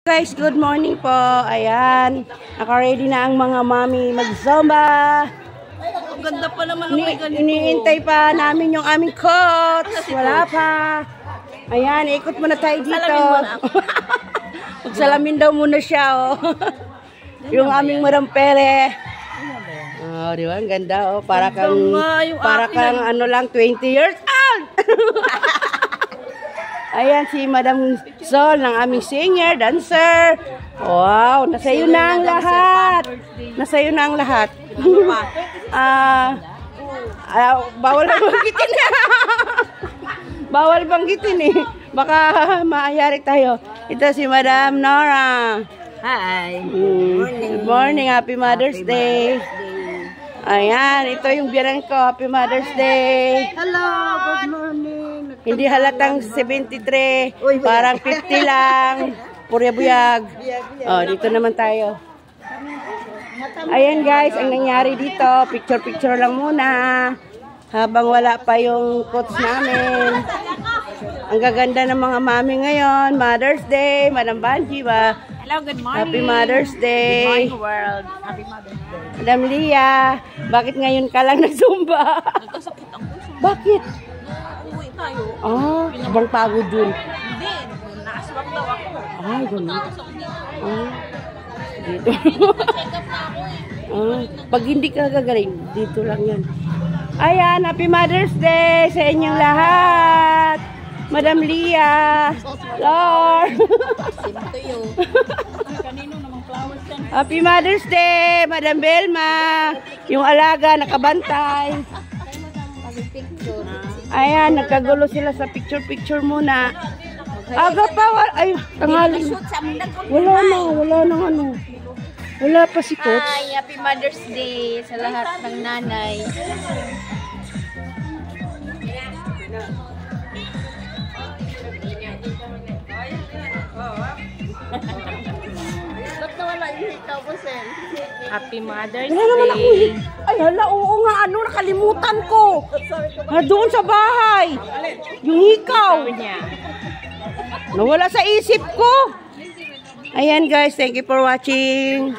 Guys, good morning po. Ayan, naka-ready na ang mga mami mag-zumba. Ang ganda pa naman ng may ganito. Iniintay pa namin yung aming coach. Wala pa. Ayan, ikot muna tayo dito. Magsalamin daw muna siya, oh. Yung aming marampere. Oh, di ba? Ang ganda, oh. Para kang ano lang, 20 years old. Ayan si Madam Sol ng aming singer, dancer. Wow, nasa'yo na ang lahat. Nasa'yo na ang lahat. Bawal banggitin. Bawal banggitin eh. Baka maayari tayo. Ito si Madam Nora. Hi. Good morning. Happy Mother's Day. Ayan, ito yung biyanan ko. Happy Mother's Day. Hello, good morning. Hindi halatang 73. Parang 50 lang. Purya-buyag. Oh, dito naman tayo. Ayan guys, ang nangyari dito. Picture-picture lang muna. Habang wala pa yung coach namin. Ang gaganda ng mga mami ngayon. Mother's Day. Madam Banji ba? Hello, good morning. Happy Mother's Day. Good morning, world. Happy Mother's Day. Madam Lia, bakit ngayon ka lang nag-zumba? Nagkasakit ang puso. Bakit? Uwi tayo. Ibang pagod dun. Hindi. Naaswak daw ako. Ay, ganun. Dito. Check up na ako eh. Pag hindi ka gagaling, dito lang yan. Ayan, Happy Mother's Day sa inyong lahat. Madam Lia. Lord. Same to you. Kanino namang flowers yan? Happy Mother's Day, Madam Belma. Yung alaga nakabantay. Picture. Ayan, nagkagulo sila sa picture-picture muna. Aga pa, ay, tanghali. Wala nang ano. Wala pa si Coach. Hi, Happy Mother's Day sa lahat ng nanay. Ba't nawala yung hikaw po, Sen? Happy Mother's Wala naman ako. Day. Ay, hala, oo nga, ano, nakalimutan ko. Doon sa bahay. Yung ikaw. Nawala sa isip ko. Ayan guys, thank you for watching.